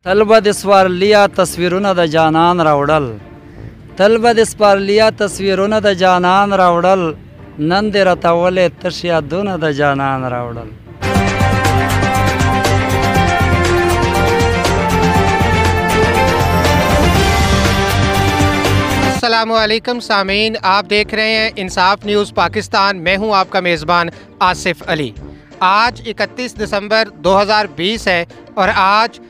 तलबद इस बार लिया तस्वीरों द जानान रावडल तलबद इस बार लिया तस्वीरों द जानान रावडल नंदे रतावले तशिया दोन द जानान रावडल। अस्सलामुअलैकुम सामीन, आप देख रहे हैं इंसाफ न्यूज़ पाकिस्तान। मैं हूं आपका मेज़बान आसिफ अली। आज 31 दिसंबर 2020 है और आज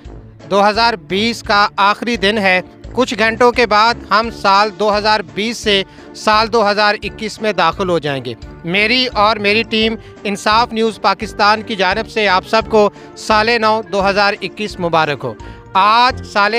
2020 का आखिरी दिन है। कुछ घंटों के बाद हम साल 2020 से साल 2021 में दाखिल हो जाएंगे। मेरी और मेरी टीम इंसाफ न्यूज़ पाकिस्तान की जानिब से आप सबको साल नौ 2021 मुबारक हो। आज साल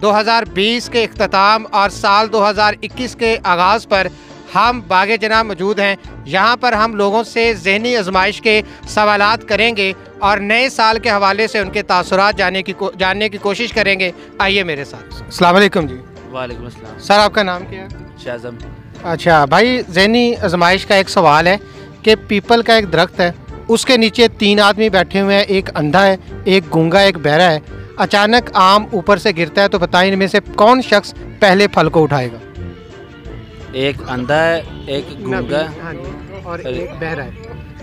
2020 के इख्तिताम और साल 2021 के आगाज़ पर हम बागे जना मौजूद हैं। यहाँ पर हम लोगों से ज़हनी आजमाइश के सवालात करेंगे और नए साल के हवाले से उनके तासुरात जानने की कोशिश करेंगे। आइए मेरे साथ। अस्सलाम वालेकुम जी। वालेकुम अस्सलाम। सर, आपका नाम क्या है? शाज़म। अच्छा भाई, ज़हनी आजमाइश का एक सवाल है कि पीपल का एक दरख्त है, उसके नीचे 3 आदमी बैठे हुए हैं। एक अंधा है, एक गूंगा, एक बहरा है। अचानक आम ऊपर से गिरता है, तो बताइए इनमें से कौन शख्स पहले फल को उठाएगा? एक अंधा है, एक गूंगा और एक बहरा है।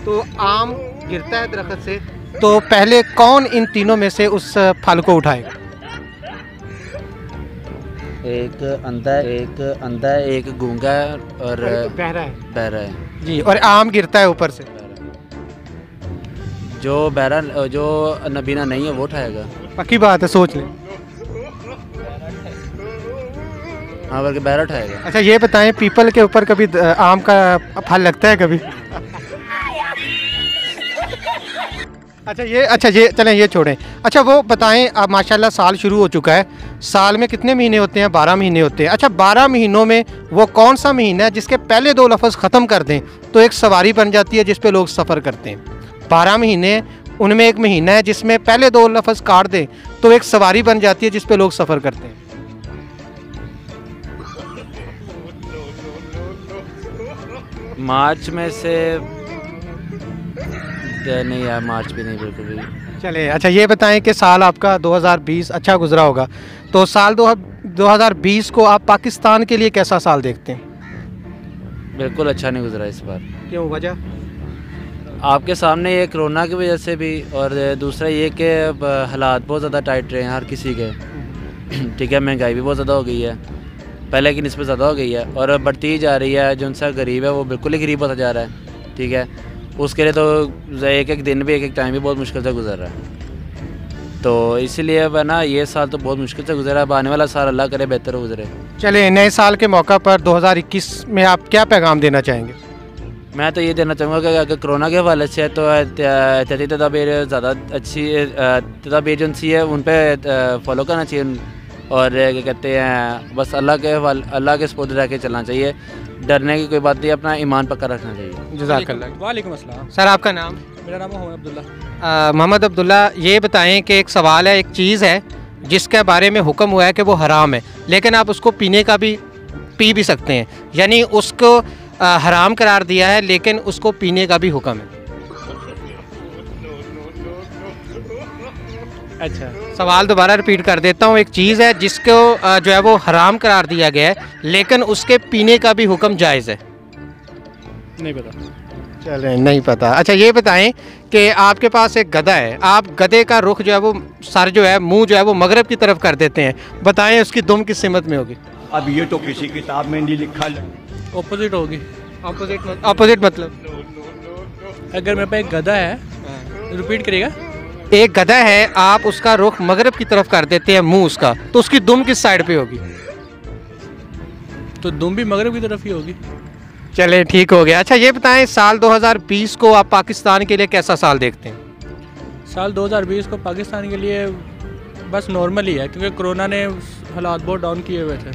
तो आम गिरता है दरख्त से, तो पहले कौन इन तीनों में से उस फल को उठाएगा? एक अंधा है, एक गूंगा है और बहरा है जी। और आम गिरता है ऊपर से। जो नबीना नहीं है वो उठाएगा। पक्की बात है, सोच लें। हाँ, बल्कि बहरा उठाएगा। अच्छा ये बताएं, पीपल के ऊपर कभी आम का फल लगता है कभी? अच्छा ये चलें, ये छोड़ें। अच्छा वो बताएं, अब माशाल्लाह साल शुरू हो चुका है। साल में कितने महीने होते हैं? 12 महीने होते हैं। अच्छा 12 महीनों में वो कौन सा महीना है जिसके पहले 2 लफ्ज़ ख़त्म कर दें तो एक सवारी बन जाती है जिस पे लोग सफ़र करते हैं? 12 महीने, उनमें एक महीना है जिसमें पहले 2 लफ्ज़ काट दें तो एक सवारी बन जाती है जिस पे लोग सफ़र करते हैं। मार्च में से नहीं यार, मार्च भी नहीं, बिल्कुल भी। चले अच्छा ये बताएं कि साल आपका 2020 अच्छा गुजरा होगा, तो साल 2020 को आप पाकिस्तान के लिए कैसा साल देखते हैं? बिल्कुल अच्छा नहीं गुजरा इस बार। क्यों, वजह? आपके सामने ये कोरोना की वजह से भी, और दूसरा ये कि हालात बहुत ज़्यादा टाइट रहे हैं हर किसी के। ठीक है, महंगाई भी बहुत ज़्यादा हो गई है, पहले की निस्बत ज़्यादा हो गई है और बढ़ती ही जा रही है। जो उनसा गरीब है वो बिल्कुल ही गरीब होता जा रहा है। ठीक है, उसके लिए तो एक दिन भी, एक टाइम भी बहुत मुश्किल से गुजर रहा है। तो इसीलिए अब ना ये साल तो बहुत मुश्किल से गुजरा। अब आने वाला साल अल्लाह करे बेहतर गुजरे। चलिए, नए साल के मौका पर 2021 में आप क्या पैगाम देना चाहेंगे? मैं तो ये देना चाहूँगा कि अगर कोरोना के हवाले से तो एहतियाती तदाबीर ज़्यादा अच्छी तदाबीर जो सी है उन पर फॉलो करना चाहिए और क्या कहते हैं, बस अल्लाह के सपोर्ट रह के चलना चाहिए। डरने की कोई बात नहीं, अपना ईमान पक्का रखना चाहिए। जज़ाकल्लाह। वालेकुम अस्सलाम। सर, आपका नाम? मेरा नाम मोहम्मद अब्दुल्ला। मोहम्मद अब्दुल्ला, ये बताएं कि एक सवाल है, एक चीज़ है जिसके बारे में हुक्म हुआ है कि वो हराम है, लेकिन आप उसको पी भी सकते हैं, यानी उसको हराम करार दिया है लेकिन उसको पीने का भी हुक्म है। अच्छा, सवाल दोबारा रिपीट कर देता हूँ। एक चीज़ है जिसको जो है वो हराम करार दिया गया है लेकिन उसके पीने का भी हुक्म जायज़ है। नहीं पता। चलें, नहीं पता। अच्छा ये बताएं कि आपके पास एक गधा है, आप गधे का रुख जो है वो, सर जो है, मुंह जो है वो मगरब की तरफ कर देते हैं, बताएं उसकी दुम किस सिमत में होगी? अब ये तो किसी किताब में नहीं लिखा। ऑपोजिट होगी। ऑपोजिट मतलब? अगर मेरे पास एक गधा है, रिपीट करिएगा। एक गधा है, आप उसका रुख मगरब की तरफ कर देते हैं, मुंह उसका, तो उसकी दुम किस साइड पे होगी? तो दुम भी मगरब की तरफ ही होगी। चले, ठीक हो गया। अच्छा ये बताएं, साल 2020 को आप पाकिस्तान के लिए कैसा साल देखते हैं? साल 2020 को पाकिस्तान के लिए बस नॉर्मल ही है, क्योंकि कोरोना ने हालात बहुत डाउन किए हुए थे।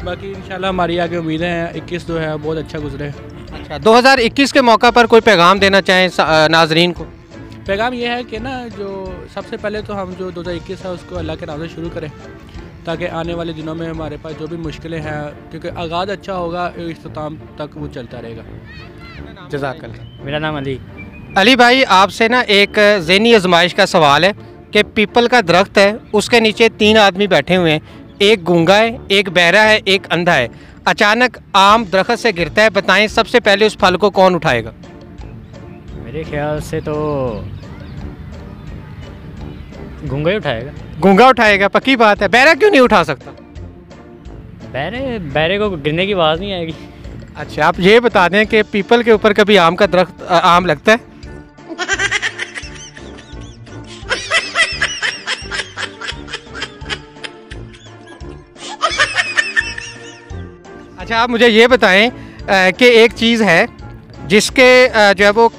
बाकी इंशाल्लाह हमारी आगे उम्मीदें हैं 21 जो है बहुत अच्छा गुजरे। अच्छा, 2021 के मौका पर कोई पैगाम देना चाहें नाजरीन को? पैगाम ये है कि ना, जो सबसे पहले तो हम जो 2021 है उसको अल्लाह के नाम से शुरू करें, ताकि आने वाले दिनों में हमारे पास जो भी मुश्किलें हैं, क्योंकि आगाज़ अच्छा होगा, इख्तिताम तक वो चलता रहेगा। जज़ाकल्लाह। मेरा नाम अली। अली भाई, आपसे ना एक ज़हनी आजमाइश का सवाल है कि पीपल का दरख्त है, उसके नीचे 3 आदमी बैठे हुए हैं, एक गूंगा है, एक बहरा है, एक अंधा है। अचानक आम दरख्त से गिरता है, बताएं सबसे पहले उस फल को कौन उठाएगा? मेरे ख्याल से तो गूंगा ही उठाएगा। गूंगा उठाएगा, पक्की बात है। बहरा क्यों नहीं उठा सकता? बहरे को गिरने की आवाज़ नहीं आएगी। अच्छा, आप ये बता दें कि पीपल के ऊपर कभी आम का दरख्त आम लगता है? अच्छा, आप मुझे ये बताएं कि एक चीज़ है जिसके जो है वो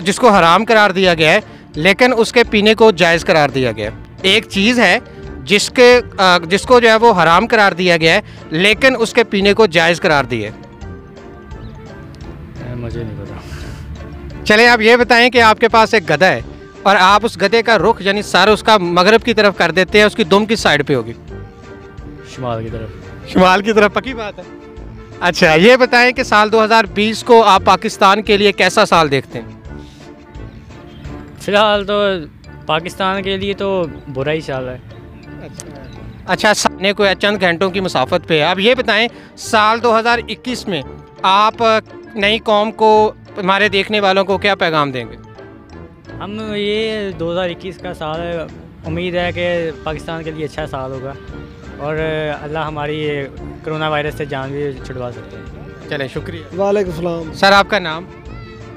जिसको हराम करार दिया गया है लेकिन उसके पीने को जायज़ करार दिया गया है। एक चीज़ है जिसको जो है वो हराम करार दिया गया है लेकिन उसके पीने को जायज़ करार दिया है। मुझे नहीं पता। चलें, आप ये बताएं कि आपके पास एक गधा है और आप उस गधे का रुख यानी सर उसका मगरब की तरफ कर देते हैं, उसकी दुम किस साइड पे होगी? शुमाल की तरफ। शुमाल की तरफ, पक्की बात है। अच्छा, ये बताएं कि साल 2020 को आप पाकिस्तान के लिए कैसा साल देखते हैं? फ़िलहाल तो पाकिस्तान के लिए तो बुरा ही साल है। अच्छा, सामने को चंद घंटों की मुसाफत पे है। अब ये बताएं साल 2021 में आप नई कौम को, हमारे देखने वालों को क्या पैगाम देंगे? हम ये 2021 का साल है, उम्मीद है कि पाकिस्तान के लिए अच्छा साल होगा और अल्लाह हमारी कोरोना वायरस से जान भी छुड़वा सकते हैं। चलें, शुक्रिया। वालेकुम सलाम। सर, आपका नाम?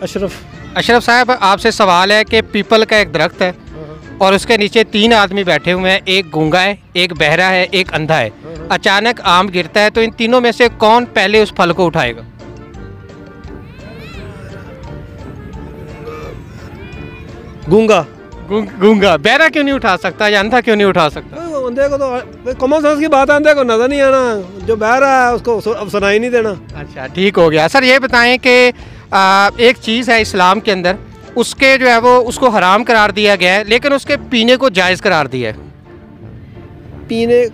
अशरफ। अशरफ साहब, आपसे सवाल है कि पीपल का एक दरख्त है और उसके नीचे 3 आदमी बैठे हुए हैं, एक गूंगा है, एक बहरा है, एक अंधा है। अचानक आम गिरता है तो इन तीनों में से कौन पहले उस फल को उठाएगा? गूंगा। गूंगा। बहरा क्यों नहीं उठा सकता या अंधा क्यों नहीं उठा सकता? अंधे को तो कॉमन सेंस की बात है, अंधे को नजर नहीं आना, जो बह रहा है उसको अब सुनाई नहीं देना। अच्छा, ठीक हो गया। सर, ये बताएं कि एक चीज़ है इस्लाम के अंदर, उसके जो है वो उसको हराम करार दिया गया है लेकिन उसके पीने को जायज़ करार दिया है। पीने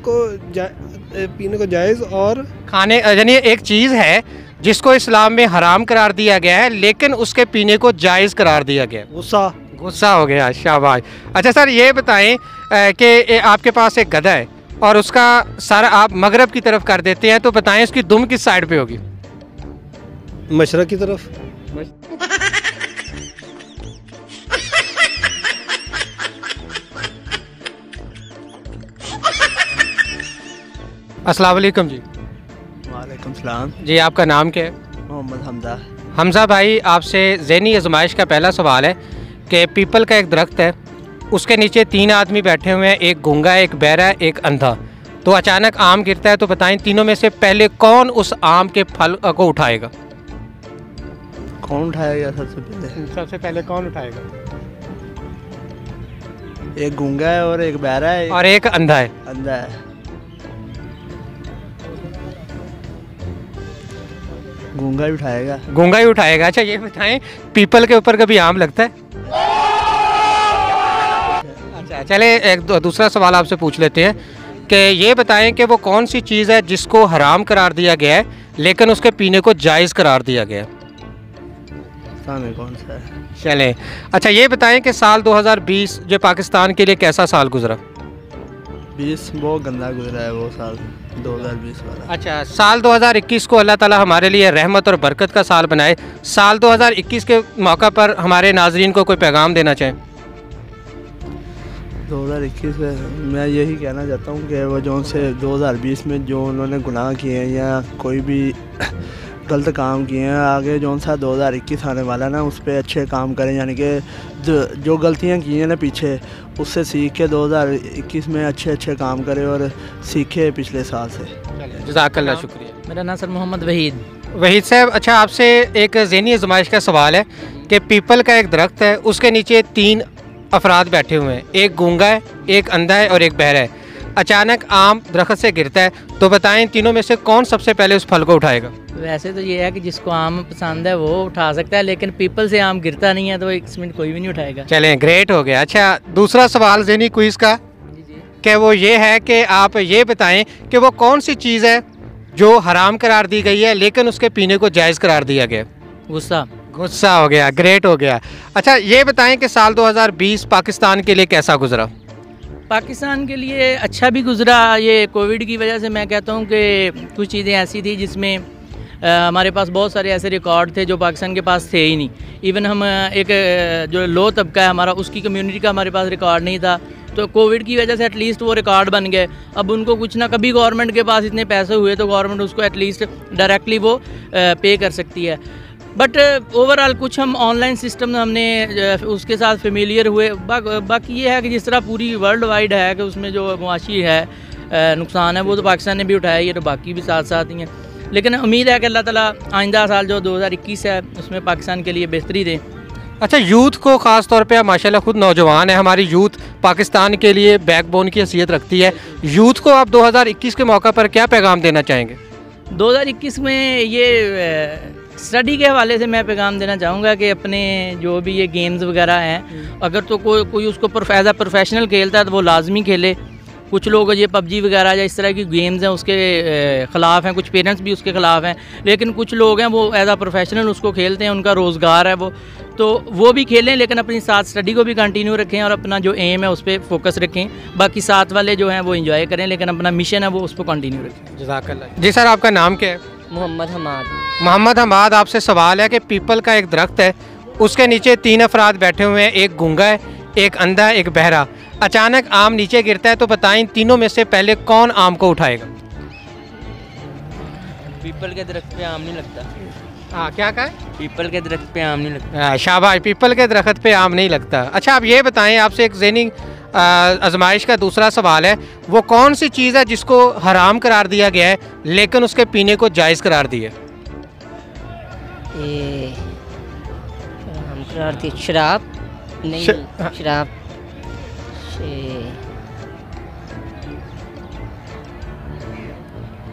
को जायज़ और खाने, यानी एक चीज़ है जिसको इस्लाम में हराम करार दिया गया है लेकिन उसके पीने को जायज़ करार दिया गया है। गुस्सा। गुस्सा हो गया, शाबाश। अच्छा सर, ये बताएं कि आपके पास एक गधा है और उसका सर आप मगरब की तरफ कर देते हैं, तो बताएं उसकी दुम किस साइड पे होगी? मशरक की तरफ। अस्सलाम वालेकुम जी। वालेकुम सलाम। जी, आपका नाम क्या है? मोहम्मद हमजा। हमजा भाई, आपसे ज़हनी आजमाइश का पहला सवाल है कि पीपल का एक दरख्त है, उसके नीचे 3 आदमी बैठे हुए हैं, एक गूंगा है, एक बहरा है, एक अंधा। तो अचानक आम गिरता है, तो बताएं तीनों में से पहले कौन उस आम के फल को उठाएगा? कौन उठाएगा सबसे पहले? सबसे पहले कौन उठाएगा? एक गूंगा है और एक बहरा है और एक अंधा है। अंधा है। गूंगा ही उठाएगा। गूंगा ही उठाएगा। अच्छा, ये बताएं पीपल के ऊपर कभी आम लगता है? अच्छा, चले एक दूसरा सवाल आपसे पूछ लेते हैं कि ये बताएं कि वो कौन सी चीज़ है जिसको हराम करार दिया गया है लेकिन उसके पीने को जायज़ करार दिया गया है? सामने कौन सा है? चलें, अच्छा ये बताएं कि साल 2020 जो पाकिस्तान के लिए कैसा साल गुजरा? 20 बहुत गंदा गुजरा है वो साल 2020 वाला। अच्छा, साल 2021 को अल्लाह ताला हमारे लिए रहमत और बरकत का साल बनाए। साल 2021 के मौका पर हमारे नाजरीन को कोई पैगाम देना चाहें? 2021 में मैं यही कहना चाहता हूँ कि वो जो से 2020 में जो उन्होंने गुनाह किए हैं या कोई भी गलत काम किए हैं, आगे जो सा 2021 आने वाला ना उस पर अच्छे काम करें, यानी कि जो गलतियाँ की हैं ना पीछे, उससे सीख के 2021 में अच्छे काम करें और सीखे पिछले साल से। जज़ाकल्लाह, शुक्रिया। मेरा नाम सर मोहम्मद वहीद। वहीद साहब, अच्छा आपसे एक ज़हनी आजमाइश का सवाल है कि पीपल का एक दरख्त है, उसके नीचे 3 अफराद बैठे हुए हैं, एक गूंगा है, एक अंधा है और एक बहरा है। अचानक आम दरख्त से गिरता है, तो बताएं तीनों में से कौन सबसे पहले उस फल को उठाएगा? वैसे तो ये है कि जिसको आम पसंद है वो उठा सकता है, लेकिन पीपल से आम गिरता नहीं है तो 1 मिनट कोई भी नहीं उठाएगा। चलें, ग्रेट हो गया। अच्छा, दूसरा सवाल ज़हनी क्विज़ का कि वो ये है कि आप ये बताएं कि वो कौन सी चीज़ है जो हराम करार दी गई है लेकिन उसके पीने को जायज़ करार दिया गया? गुस्सा। गुस्सा हो गया, ग्रेट हो गया। अच्छा, ये बताएं कि साल 2020 पाकिस्तान के लिए कैसा गुजरा? पाकिस्तान के लिए अच्छा भी गुजरा। ये कोविड की वजह से मैं कहता हूँ कि कुछ चीज़ें ऐसी थी जिसमें हमारे पास बहुत सारे ऐसे रिकॉर्ड थे जो पाकिस्तान के पास थे ही नहीं। इवन हम एक जो लो तबका है हमारा, उसकी कम्युनिटी का हमारे पास रिकॉर्ड नहीं था, तो कोविड की वजह से एटलीस्ट वो रिकॉर्ड बन गए। अब उनको कुछ ना, कभी गवर्नमेंट के पास इतने पैसे हुए तो गवर्नमेंट उसको एटलीस्ट डायरेक्टली वो पे कर सकती है। बट ओवरऑल कुछ हम ऑनलाइन सिस्टम हमने उसके साथ फेमिलियर हुए। बाकी ये है कि जिस तरह पूरी वर्ल्ड वाइड है कि उसमें जो मुआशी है नुकसान है वो तो पाकिस्तान ने भी उठाया, ये तो बाकी भी साथ साथ ही हैं। लेकिन उम्मीद है कि अल्लाह ताला आइंदा साल जो 2021 है उसमें पाकिस्तान के लिए बेहतरी दें। अच्छा, यूथ को ख़ास तौर पे, माशाल्लाह खुद नौजवान है, हमारी यूथ पाकिस्तान के लिए बैकबोन की हैसियत रखती है। यूथ को आप 2021 के मौका पर क्या पैगाम देना चाहेंगे? 2021 में ये स्टडी के हवाले से मैं पैगाम देना चाहूँगा कि अपने जो भी ये गेम्स वगैरह हैं, अगर तो कोई उसको एज अ प्रोफेशनल खेलता है तो वो लाजमी खेले। कुछ लोग ये पबजी वगैरह या इस तरह की गेम्स हैं उसके ख़िलाफ़ हैं, कुछ पेरेंट्स भी उसके ख़िलाफ़ हैं, लेकिन कुछ लोग हैं वो एज अ प्रोफेशनल उसको खेलते हैं, उनका रोज़गार है वो, तो वो भी खेलें, लेकिन अपनी साथ स्टडी को भी कंटिन्यू रखें और अपना जो एम है उस पर फोकस रखें। बाकी साथ वाले जो हैं वो एंजॉय करें, लेकिन अपना मिशन है वो उस पर कंटिन्यू रखें। जज़ाकल्लाह। जी सर, आपका नाम क्या है? मोहम्मद हमाद। मोहम्मद हमाद, आपसे सवाल है कि पीपल का एक दरख्त है, उसके नीचे 3 अफराद बैठे हुए हैं, एक गूंगा है, एक अंधा है, एक बहरा। अचानक आम नीचे गिरता है, तो बताएं इन तीनों में से पहले कौन आम को उठाएगा? पीपल के दरख्त पे आम नहीं लगता। हाँ, क्या कहा? पीपल के दरख्त पे आम नहीं लगता। शाबाश, पीपल के दरख्त पे आम नहीं लगता। अच्छा, आप ये बताएं, आपसे एक ज़हनी आजमाइश का दूसरा सवाल है, वो कौन सी चीज़ है जिसको हराम करार दिया गया है लेकिन उसके पीने को जायज़ करार दिया? हराम करार दी शराब नहीं, शराब।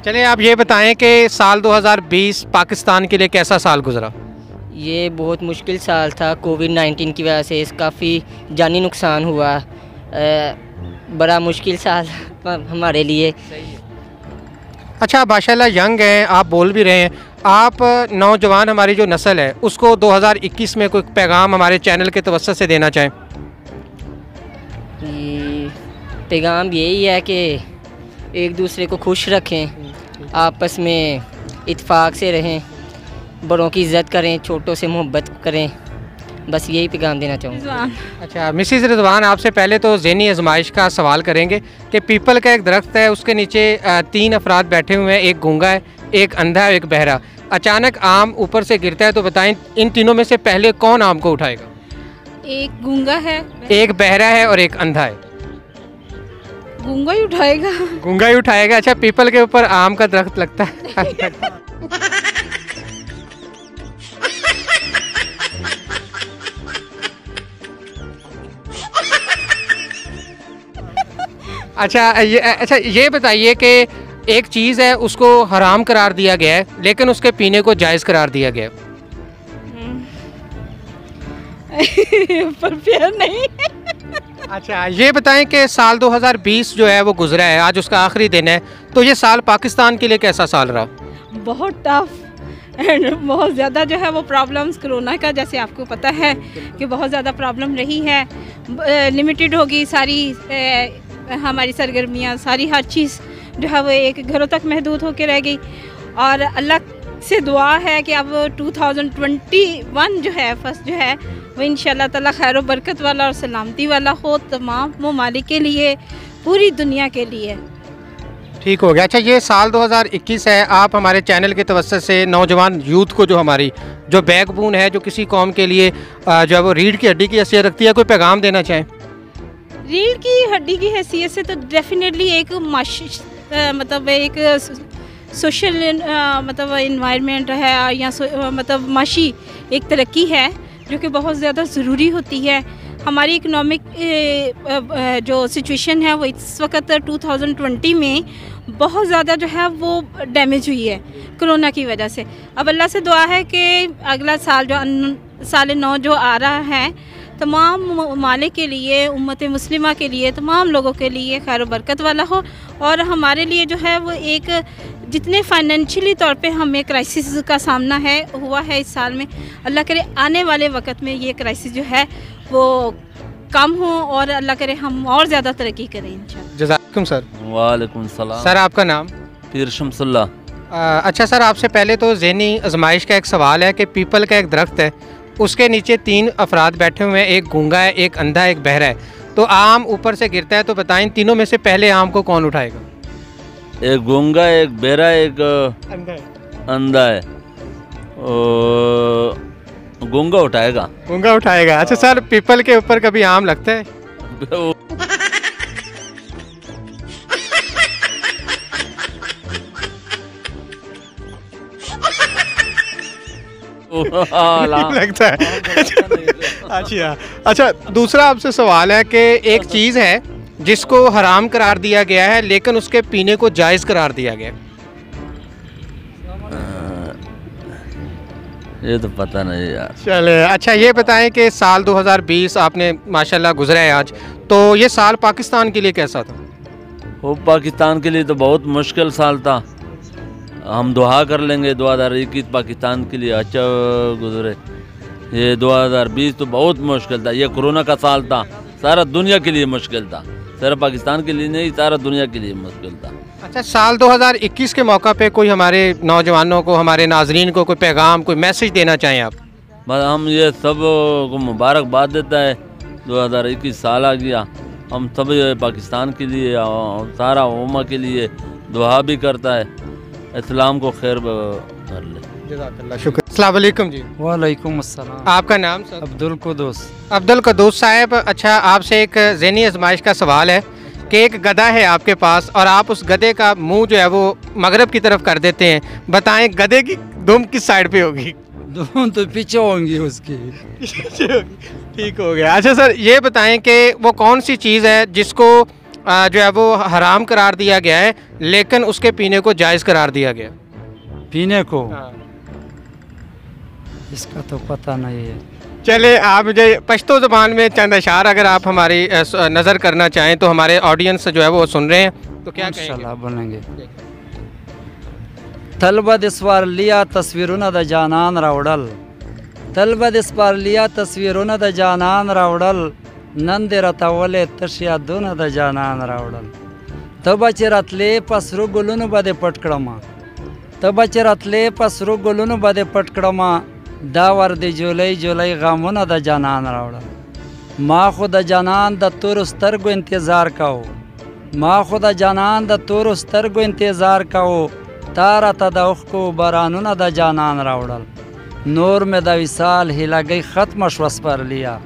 चलिए, आप ये बताएं कि साल 2020 पाकिस्तान के लिए कैसा साल गुजरा? ये बहुत मुश्किल साल था। कोविड-19 की वजह से काफ़ी जानी नुकसान हुआ। बड़ा मुश्किल साल हमारे लिए। अच्छा, माशाल्लाह यंग हैं, आप बोल भी रहे हैं, आप नौजवान हमारी जो नस्ल है उसको 2021 में कोई पैगाम हमारे चैनल के तवज्जुह से देना चाहें? पैगाम यही है कि एक दूसरे को खुश रखें, आपस में इत्तेफाक से रहें, बड़ों की इज़्ज़त करें, छोटों से मोहब्बत करें, बस यही पैगाम देना चाहूँगा। अच्छा मिसिज़ रिजवान, आपसे पहले तो ज़हनी आजमाइश का सवाल करेंगे कि पीपल का एक दरख्त है, उसके नीचे 3 अफराद बैठे हुए हैं, एक गूंगा है, एक अंधा है, एक बहरा। अचानक आम ऊपर से गिरता है, तो बताएं इन तीनों में से पहले कौन आम को उठाएगा? एक गूंगा है, एक बहरा है और एक अंधा है। गूंगा ही उठाएगा। गूंगा ही उठाएगा। अच्छा, पीपल के ऊपर आम का दरख्त लगता है। अच्छा ये बताइए कि एक चीज़ है उसको हराम करार दिया गया है लेकिन उसके पीने को जायज़ करार दिया गया है। प्रिपेयर नहीं। अच्छा, ये बताएं कि साल 2020 जो है वो गुजरा है, आज उसका आखिरी दिन है, तो ये साल पाकिस्तान के लिए कैसा साल रहा? बहुत टफ एंड बहुत ज़्यादा जो है वो प्रॉब्लम्स, कोरोना का जैसे आपको पता है कि बहुत ज़्यादा प्रॉब्लम रही है। लिमिटेड होगी सारी हमारी सरगर्मियाँ, सारी हर चीज़ जो है वो एक घरों तक महदूद होकर रह गई। और अल्लाह से दुआ है कि अब 2021 जो है फर्स्ट जो है वो इंशाल्लाह ताला खैर व बरकत वाला और सलामती वाला हो तमाम ममालिक के लिए, पूरी दुनिया के लिए। ठीक हो गया। अच्छा, ये साल 2021 है, आप हमारे चैनल के तवज्जुह से नौजवान यूथ को, जो हमारी जो बैकबोन है, जो किसी कौम के लिए जो है वो रीढ़ की हड्डी की हैसियत रखती है, कोई पैगाम देना चाहें? रीढ़ की हड्डी की हैसियत से तो डेफिनेटली एक मतलब एक सोशल मतलब इन्वायरमेंट है या मतलब माशी एक तरक्की है जो कि बहुत ज़्यादा ज़रूरी होती है। हमारी इकोनॉमिक जो सिचुएशन है वो इस वक्त 2020 में बहुत ज़्यादा जो है वो डैमेज हुई है कोरोना की वजह से। अब अल्लाह से दुआ है कि अगला साल जो साल 9 जो आ रहा है, तमाम ममालिक के लिए, उम्मत मुस्लिमा के लिए, तमाम लोगों के लिए खैर बरकत वाला हो। और हमारे लिए जो है वो एक जितने फाइनेंशियली तौर पे हमें क्राइसिस का सामना हुआ है इस साल में, अल्लाह करे आने वाले वक्त में ये क्राइसिस जो है वो कम हो और अल्लाह करे हम और ज़्यादा तरक्की करें इंशाल्लाह। जज़ाकुम सर। वालेकुम सलाम। सर आपका नाम? पीर शमसुल्लाह। अच्छा सर, आपसे पहले तो ज़हनी आजमाइश का एक सवाल है कि पीपल का एक दरख्त है, उसके नीचे 3 अफराद बैठे हुए हैं, एक गूंगा है, एक अंधा है, एक बहरा है। तो आम ऊपर से गिरता है, तो बताएं तीनों में से पहले आम को कौन उठाएगा? एक गूंगा, एक बहरा, एक अंधा है। गूंगा उठाएगा। गूंगा उठाएगा। अच्छा सर, पीपल के ऊपर कभी आम लगता है? लगता है। अच्छा, दूसरा आपसे सवाल है कि एक चीज़ है जिसको हराम करार दिया गया है लेकिन उसके पीने को जायज़ करार दिया गया। ये तो पता नहीं यार। चले, अच्छा ये बताएं कि साल 2020 आपने माशाल्लाह गुजरा है आज, तो ये साल पाकिस्तान के लिए कैसा था? वो पाकिस्तान के लिए तो बहुत मुश्किल साल था। हम दुआ कर लेंगे 2021 पाकिस्तान के लिए अच्छा गुजरे। ये 2020 तो बहुत मुश्किल था। ये कोरोना का साल था, सारा दुनिया के लिए मुश्किल था, सिर्फ पाकिस्तान के लिए नहीं, सारा दुनिया के लिए मुश्किल था। अच्छा, साल 2021 के मौका पे कोई हमारे नौजवानों को, हमारे नाजरीन को कोई पैगाम, कोई मैसेज देना चाहें आप? बस हम ये सब को मुबारकबाद देता है। 2021 साल आ गया, हम सब पाकिस्तान के लिए सारा उम्मा के लिए दुआ भी करता है, इस्लाम को खैर कर ले। जज़ाकल्लाह, शुक्र। अस्सलाम वालेकुम जी। वालेकुम अस्सलाम। आपका नाम सर? अब्दुल कुदूस। अब्दुल कुदूस साहब, अच्छा आपसे एक ज़हनी आजमाइश का सवाल है कि एक गधा है आपके पास और आप उस गधे का मुंह जो है वो मगरब की तरफ कर देते हैं, बताएं गधे की दुम किस साइड पे होगी? दुम तो पीछे होंगी उसकी। ठीक हो गया। अच्छा सर, ये बताएं कि वो कौन सी चीज़ है जिसको जो है वो हराम करार दिया गया है लेकिन उसके पीने को जायज़ करार दिया गया? पीने को? इसका तो पता नहीं है। चले, आप मुझे पश्तो ज़बान में चंद अशार अगर आप हमारी नज़र करना चाहें तो हमारे ऑडियंस जो है वो सुन रहे हैं, तो क्या कहेंगे? बोलेंगे। तलबद इस बार लिया तस्वीरों द जानान रावडल, तलबद इस बार लिया तस्वीरों द जानान रावडल, नंदे रतावले तशिया दोन द जानान रावडल, तबचे रतले पसरू गुलुन बदे पटकड़मा, तबचे रतले पसरू गुलुन बदे पटकड़मा, दावर दे जोलई जोलई गामुन द जानान रावडल, माँ खुद जानान द तुर उस्तर को इंतज़ार काओ, माँ खुद जानान द तुर उस्तर को इंतज़ार काओ, तारा तदौख को बरानुन द जानान रावडल, नूर में द विसाल हिला गई ख़त्म श्वस पर लिया,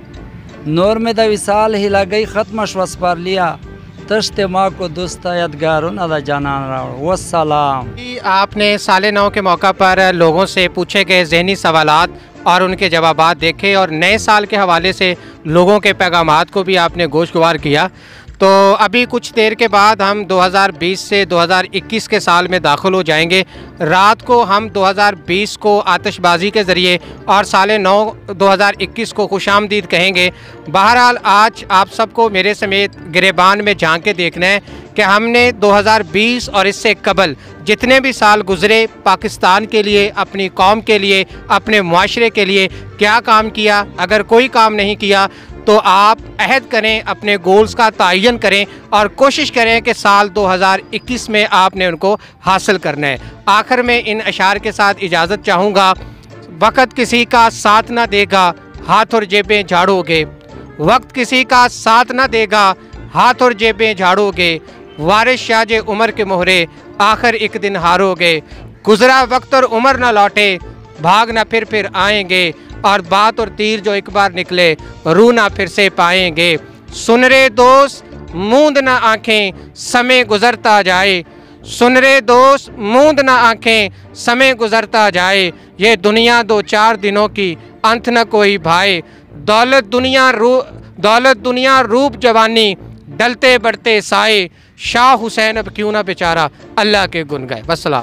नूर में द विसाल हिला गई ख़त्म श्वस पर लिया, तश्ते माँ को दुस्ता यादगारुन द जानान रावडल। वस्सलाम। आपने साले 9 के मौका पर लोगों से पूछे गए ज़हनी सवालात और उनके जवाबात देखे और नए साल के हवाले से लोगों के पैगामात को भी आपने गोशगवार किया। तो अभी कुछ देर के बाद हम 2020 से 2021 के साल में दाखिल हो जाएंगे। रात को हम 2020 को आतिशबाजी के ज़रिए और साल 9 2021 को खुशामदीद कहेंगे। बहरहाल आज आप सबको मेरे समेत गिरेबान में झांक के देखना है कि हमने 2020 और इससे कबल जितने भी साल गुज़रे पाकिस्तान के लिए, अपनी कौम के लिए, अपने मुआशरे के लिए क्या काम किया। अगर कोई काम नहीं किया तो आप अहद करें, अपने गोल्स का तयन करें और कोशिश करें कि साल 2021 में आपने उनको हासिल करना है। आखिर में इन अशार के साथ इजाज़त चाहूँगा। वक्त किसी का साथ ना देगा, हाथ और जेबें झाड़ोगे, वक्त किसी का साथ ना देगा, हाथ और जेबें झाड़ोगे, वारिस शाह उमर के मोहरे आखिर एक दिन हारोगे, गुजरा वक्त और उम्र ना लौटे, भाग ना फिर आएंगे, और बात और तीर जो एक बार निकले रूह ना फिर से पाएंगे। सुन रे दोस्त मूंद ना आँखें, समय गुजरता जाए, सुन रे दोस्त मूंद ना आँखें, समय गुजरता जाए, ये दुनिया 2-4 दिनों की अंत न कोई भाए, दौलत दुनिया रूप जवानी, डलते बढ़ते साए, शाह हुसैन अब क्यों ना बेचारा अल्लाह के गुन गाए। वस्सलाम।